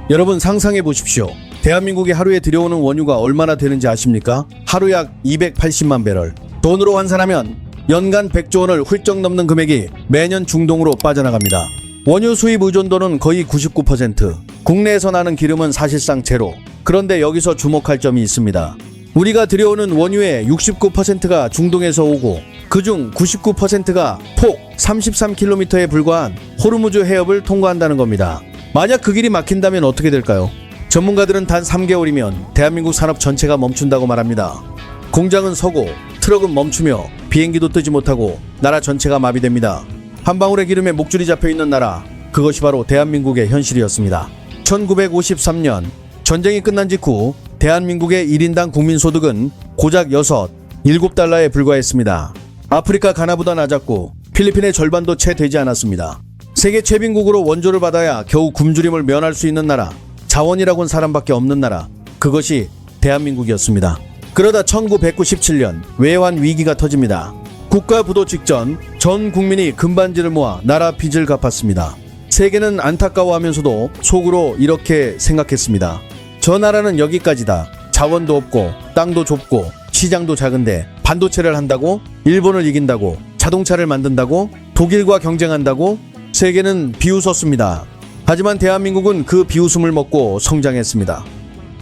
여러분 상상해 보십시오. 대한민국이 하루에 들여오는 원유가 얼마나 되는지 아십니까? 하루 약 280만 배럴. 돈으로 환산하면 연간 100조 원을 훌쩍 넘는 금액이 매년 중동으로 빠져나갑니다. 원유 수입 의존도는 거의 99%. 국내에서 나는 기름은 사실상 제로. 그런데 여기서 주목할 점이 있습니다. 우리가 들여오는 원유의 69%가 중동에서 오고 그중 99%가 폭 33km에 불과한 호르무즈 해협을 통과한다는 겁니다. 만약 그 길이 막힌다면 어떻게 될까요? 전문가들은 단 3개월이면 대한민국 산업 전체가 멈춘다고 말합니다. 공장은 서고 트럭은 멈추며 비행기도 뜨지 못하고 나라 전체가 마비됩니다. 한 방울의 기름에 목줄이 잡혀있는 나라, 그것이 바로 대한민국의 현실이었습니다. 1953년 전쟁이 끝난 직후 대한민국의 1인당 국민소득은 고작 7달러에 불과했습니다. 아프리카 가나보다 낮았고 필리핀의 절반도 채 되지 않았습니다. 세계 최빈국으로 원조를 받아야 겨우 굶주림을 면할 수 있는 나라, 자원이라곤 사람밖에 없는 나라, 그것이 대한민국이었습니다. 그러다 1997년 외환 위기가 터집니다. 국가 부도 직전 전 국민이 금반지를 모아 나라 빚을 갚았습니다. 세계는 안타까워하면서도 속으로 이렇게 생각했습니다. 저 나라는 여기까지다. 자원도 없고 땅도 좁고 시장도 작은데 반도체를 한다고? 일본을 이긴다고? 자동차를 만든다고? 독일과 경쟁한다고? 세계는 비웃었습니다. 하지만 대한민국은 그 비웃음을 먹고 성장했습니다.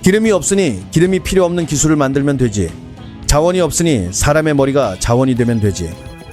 기름이 없으니 기름이 필요 없는 기술을 만들면 되지. 자원이 없으니 사람의 머리가 자원이 되면 되지.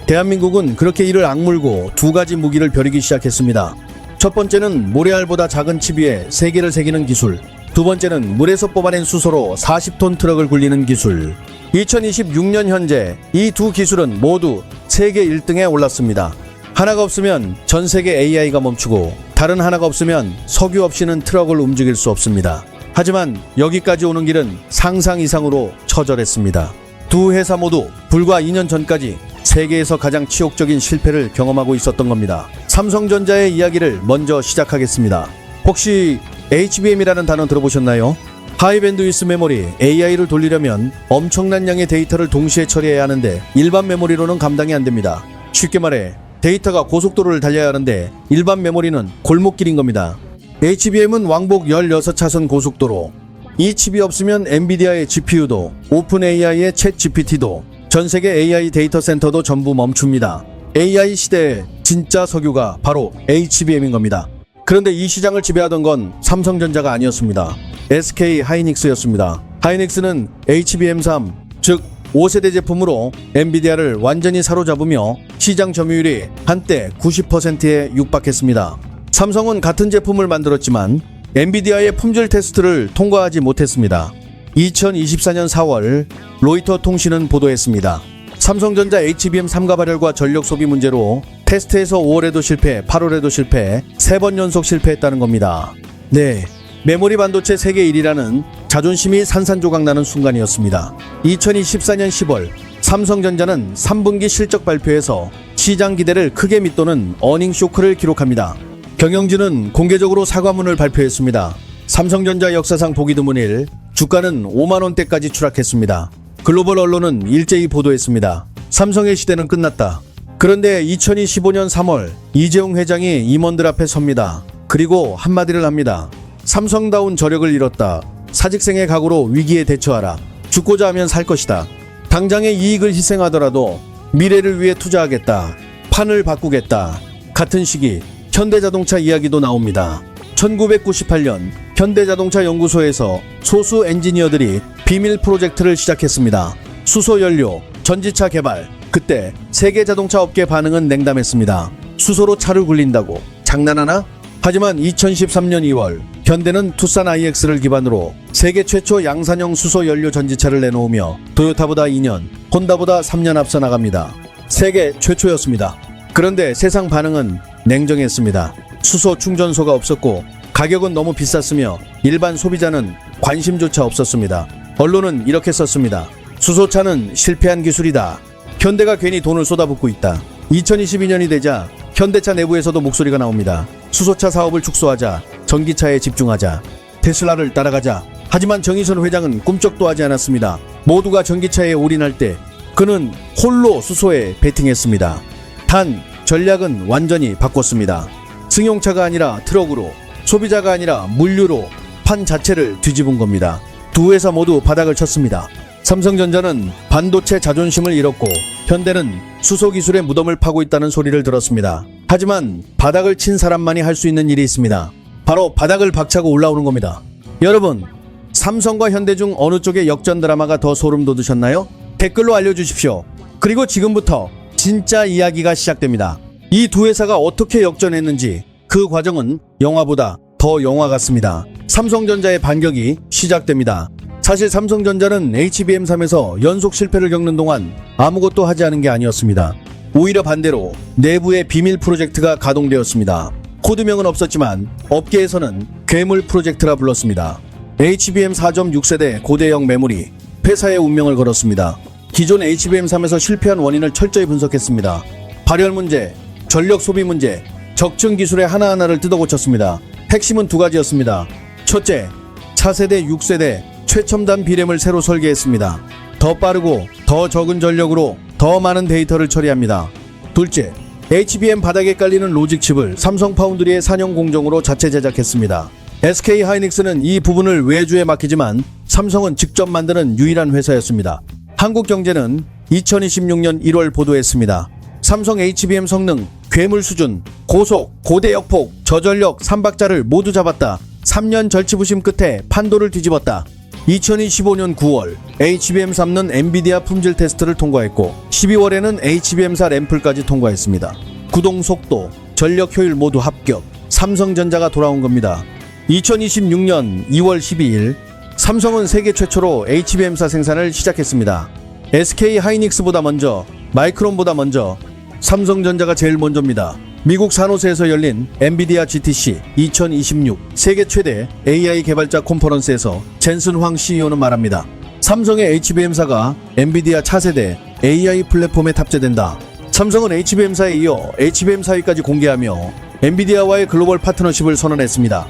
대한민국은 그렇게 이를 악물고 두 가지 무기를 벼리기 시작했습니다. 첫 번째는 모래알보다 작은 칩 위에 세계를 새기는 기술. 두 번째는 물에서 뽑아낸 수소로 40톤 트럭을 굴리는 기술. 2026년 현재 이 두 기술은 모두 세계 1등에 올랐습니다. 하나가 없으면 전 세계 AI가 멈추고 다른 하나가 없으면 석유 없이는 트럭을 움직일 수 없습니다. 하지만 여기까지 오는 길은 상상 이상으로 처절했습니다. 두 회사 모두 불과 2년 전까지 세계에서 가장 치욕적인 실패를 경험하고 있었던 겁니다. 삼성전자의 이야기를 먼저 시작하겠습니다. 혹시 HBM이라는 단어 들어보셨나요? 하이밴드위스 메모리 AI를 돌리려면 엄청난 양의 데이터를 동시에 처리해야 하는데 일반 메모리로는 감당이 안 됩니다. 쉽게 말해 데이터가 고속도로를 달려야 하는데 일반 메모리는 골목길인 겁니다. HBM은 왕복 16차선 고속도로. 이 칩이 없으면 엔비디아의 GPU도 오픈 AI의 챗 GPT도 전 세계 AI 데이터 센터도 전부 멈춥니다. AI 시대의 진짜 석유가 바로 HBM인 겁니다. 그런데 이 시장을 지배하던 건 삼성전자가 아니었습니다. SK 하이닉스였습니다. 하이닉스는 HBM3, 즉 5세대 제품으로 엔비디아를 완전히 사로잡으며 시장 점유율이 한때 90%에 육박했습니다. 삼성은 같은 제품을 만들었지만 엔비디아의 품질 테스트를 통과하지 못했습니다. 2024년 4월 로이터 통신은 보도했습니다. 삼성전자 HBM3가 발열과 전력 소비 문제로 테스트에서 5월에도 실패, 8월에도 실패, 3번 연속 실패했다는 겁니다. 네, 메모리 반도체 세계 1위라는 자존심이 산산조각나는 순간이었습니다. 2024년 10월 삼성전자는 3분기 실적 발표에서 시장 기대를 크게 밑도는 어닝 쇼크를 기록합니다. 경영진은 공개적으로 사과문을 발표했습니다. 삼성전자 역사상 보기 드문 일, 주가는 5만원대까지 추락했습니다. 글로벌 언론은 일제히 보도했습니다. 삼성의 시대는 끝났다. 그런데 2025년 3월 이재용 회장이 임원들 앞에 섭니다. 그리고 한마디를 합니다. 삼성다운 저력을 잃었다. 사직생의 각오로 위기에 대처하라. 죽고자 하면 살 것이다. 당장의 이익을 희생하더라도 미래를 위해 투자하겠다. 판을 바꾸겠다. 같은 시기 현대자동차 이야기도 나옵니다. 1998년 현대자동차 연구소에서 소수 엔지니어들이 비밀 프로젝트를 시작했습니다. 수소연료, 전지차 개발. 그때 세계 자동차 업계 반응은 냉담했습니다. 수소로 차를 굴린다고 장난하나? 하지만 2013년 2월 현대는 투싼 iX를 기반으로 세계 최초 양산형 수소연료 전지차를 내놓으며 토요타보다 2년, 혼다보다 3년 앞서 나갑니다. 세계 최초였습니다. 그런데 세상 반응은 냉정했습니다. 수소 충전소가 없었고 가격은 너무 비쌌으며 일반 소비자는 관심조차 없었습니다. 언론은 이렇게 썼습니다. 수소차는 실패한 기술이다. 현대가 괜히 돈을 쏟아붓고 있다. 2022년이 되자 현대차 내부에서도 목소리가 나옵니다. 수소차 사업을 축소하자. 전기차에 집중하자. 테슬라를 따라가자. 하지만 정의선 회장은 꿈쩍도 하지 않았습니다. 모두가 전기차에 올인할 때 그는 홀로 수소에 베팅했습니다. 단 전략은 완전히 바꿨습니다. 승용차가 아니라 트럭으로, 소비자가 아니라 물류로 판 자체를 뒤집은 겁니다. 두 회사 모두 바닥을 쳤습니다. 삼성전자는 반도체 자존심을 잃었고 현대는 수소 기술의 무덤을 파고 있다는 소리를 들었습니다. 하지만 바닥을 친 사람만이 할 수 있는 일이 있습니다. 바로 바닥을 박차고 올라오는 겁니다. 여러분, 삼성과 현대 중 어느 쪽의 역전 드라마가 더 소름 돋으셨나요? 댓글로 알려주십시오. 그리고 지금부터 진짜 이야기가 시작됩니다. 이 두 회사가 어떻게 역전했는지 그 과정은 영화보다 더 영화 같습니다. 삼성전자의 반격이 시작됩니다. 사실 삼성전자는 HBM3에서 연속 실패를 겪는 동안 아무것도 하지 않은 게 아니었습니다. 오히려 반대로 내부의 비밀 프로젝트가 가동되었습니다. 코드명은 없었지만 업계에서는 괴물 프로젝트라 불렀습니다. HBM 4.6세대 고대형 메모리, 회사의 운명을 걸었습니다. 기존 HBM3에서 실패한 원인을 철저히 분석했습니다. 발열 문제, 전력 소비 문제, 적층 기술의 하나하나를 뜯어고쳤습니다. 핵심은 두 가지였습니다. 첫째, 차세대 6세대 최첨단 B램을 새로 설계했습니다. 더 빠르고 더 적은 전력으로 더 많은 데이터를 처리합니다. 둘째, HBM 바닥에 깔리는 로직 칩을 삼성 파운드리의 산형 공정으로 자체 제작했습니다. SK 하이닉스는 이 부분을 외주에 맡기지만 삼성은 직접 만드는 유일한 회사였습니다. 한국경제는 2026년 1월 보도했습니다. 삼성 HBM 성능, 괴물 수준, 고속, 고대역폭, 저전력 3박자를 모두 잡았다. 3년 절치부심 끝에 판도를 뒤집었다. 2025년 9월 HBM 3는 엔비디아 품질 테스트를 통과했고 12월에는 HBM4 램플까지 통과했습니다. 구동 속도, 전력 효율 모두 합격. 삼성전자가 돌아온 겁니다. 2026년 2월 12일 삼성은 세계 최초로 HBM4 생산을 시작했습니다. SK 하이닉스보다 먼저, 마이크론보다 먼저, 삼성전자가 제일 먼저입니다. 미국 산호세에서 열린 엔비디아 GTC 2026 세계 최대 AI 개발자 컨퍼런스에서 젠슨 황 CEO는 말합니다. 삼성의 HBM4가 엔비디아 차세대 AI 플랫폼에 탑재된다. 삼성은 HBM4에 이어 HBM4E까지 공개하며 엔비디아와의 글로벌 파트너십을 선언했습니다.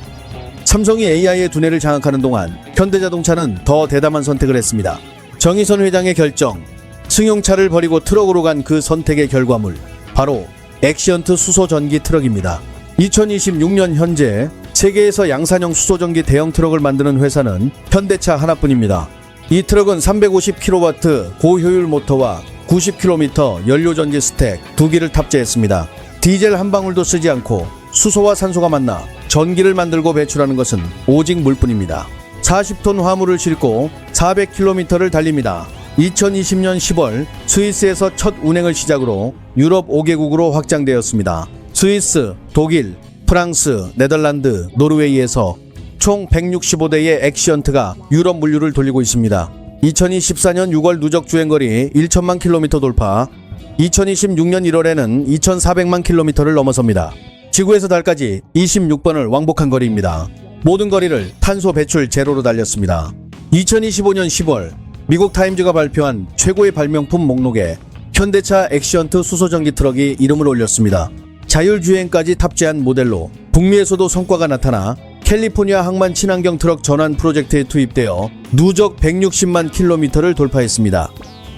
삼성이 AI의 두뇌를 장악하는 동안 현대자동차는 더 대담한 선택을 했습니다. 정의선 회장의 결정, 승용차를 버리고 트럭으로 간 그 선택의 결과물, 바로 액시언트 수소전기 트럭입니다. 2026년 현재 세계에서 양산형 수소전기 대형 트럭을 만드는 회사는 현대차 하나뿐입니다. 이 트럭은 350kW 고효율 모터와 90km 연료전지 스택 두 기를 탑재했습니다. 디젤 한 방울도 쓰지 않고 수소와 산소가 만나 전기를 만들고 배출하는 것은 오직 물뿐입니다. 40톤 화물을 싣고 400km를 달립니다. 2020년 10월 스위스에서 첫 운행을 시작으로 유럽 5개국으로 확장되었습니다. 스위스, 독일, 프랑스, 네덜란드, 노르웨이에서 총 165대의 액시언트가 유럽 물류를 돌리고 있습니다. 2024년 6월 누적 주행거리 1천만 킬로미터 돌파, 2026년 1월에는 2,400만 킬로미터를 넘어섭니다. 지구에서 달까지 26번을 왕복한 거리입니다. 모든 거리를 탄소 배출 제로로 달렸습니다. 2025년 10월 미국 타임즈가 발표한 최고의 발명품 목록에 현대차 액시언트 수소전기 트럭이 이름을 올렸습니다. 자율주행까지 탑재한 모델로 북미에서도 성과가 나타나 캘리포니아 항만 친환경 트럭 전환 프로젝트에 투입되어 누적 160만 킬로미터를 돌파했습니다.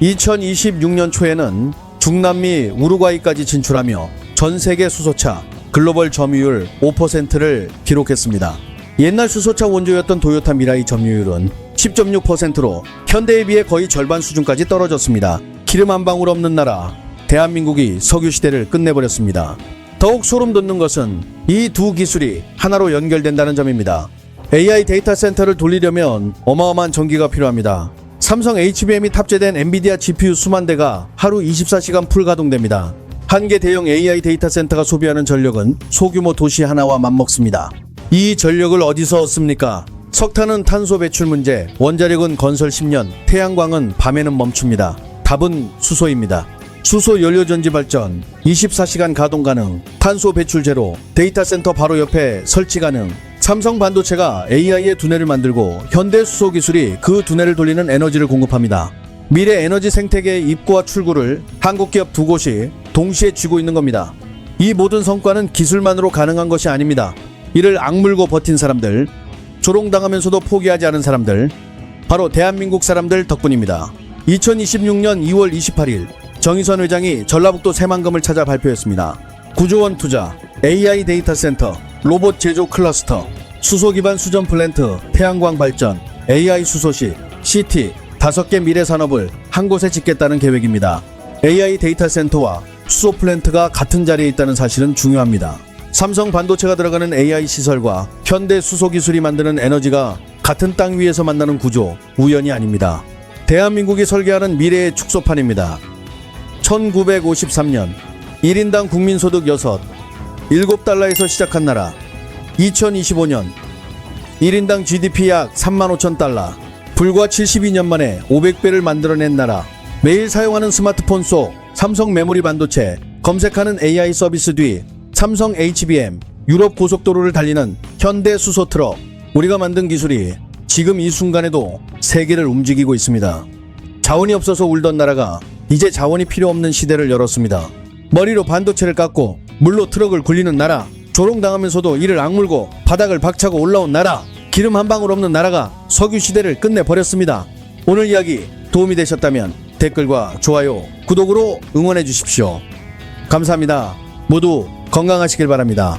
2026년 초에는 중남미 우루과이까지 진출하며 전 세계 수소차 글로벌 점유율 5%를 기록했습니다. 옛날 수소차 원조였던 도요타 미라이 점유율은 10.6%로 현대에 비해 거의 절반 수준까지 떨어졌습니다. 기름 한 방울 없는 나라 대한민국이 석유 시대를 끝내버렸습니다. 더욱 소름 돋는 것은 이 두 기술이 하나로 연결된다는 점입니다. AI 데이터 센터를 돌리려면 어마어마한 전기가 필요합니다. 삼성 HBM이 탑재된 엔비디아 GPU 수만 대가 하루 24시간 풀 가동됩니다. 한 개 대형 AI 데이터 센터가 소비하는 전력은 소규모 도시 하나와 맞먹습니다. 이 전력을 어디서 얻습니까? 석탄은 탄소 배출 문제, 원자력은 건설 10년, 태양광은 밤에는 멈춥니다. 답은 수소입니다. 수소 연료전지 발전, 24시간 가동 가능, 탄소 배출 제로, 데이터 센터 바로 옆에 설치 가능. 삼성 반도체가 AI의 두뇌를 만들고 현대 수소 기술이 그 두뇌를 돌리는 에너지를 공급합니다. 미래 에너지 생태계의 입구와 출구를 한국 기업 두 곳이 동시에 쥐고 있는 겁니다. 이 모든 성과는 기술만으로 가능한 것이 아닙니다. 이를 악물고 버틴 사람들, 조롱당하면서도 포기하지 않은 사람들, 바로 대한민국 사람들 덕분입니다. 2026년 2월 28일 정의선 회장이 전라북도 새만금을 찾아 발표했습니다. 9조 원 투자, AI 데이터 센터, 로봇 제조 클러스터, 수소 기반 수전 플랜트, 태양광 발전, AI 수소식, CT 5개 미래 산업을 한 곳에 짓겠다는 계획입니다. AI 데이터 센터와 수소 플랜트가 같은 자리에 있다는 사실은 중요합니다. 삼성 반도체가 들어가는 AI 시설과 현대 수소 기술이 만드는 에너지가 같은 땅 위에서 만나는 구조, 우연이 아닙니다. 대한민국이 설계하는 미래의 축소판입니다. 1953년 1인당 국민소득 7달러에서 시작한 나라, 2025년 1인당 GDP 약 35,000달러, 불과 72년 만에 500배를 만들어낸 나라, 매일 사용하는 스마트폰 속 삼성 메모리 반도체, 검색하는 AI 서비스 뒤 삼성 HBM, 유럽 고속도로를 달리는 현대 수소 트럭, 우리가 만든 기술이 지금 이 순간에도 세계를 움직이고 있습니다. 자원이 없어서 울던 나라가 이제 자원이 필요 없는 시대를 열었습니다. 머리로 반도체를 깎고 물로 트럭을 굴리는 나라, 조롱당하면서도 이를 악물고 바닥을 박차고 올라온 나라, 기름 한 방울 없는 나라가 석유 시대를 끝내버렸습니다. 오늘 이야기 도움이 되셨다면 댓글과 좋아요, 구독으로 응원해 주십시오. 감사합니다. 모두 건강하시길 바랍니다.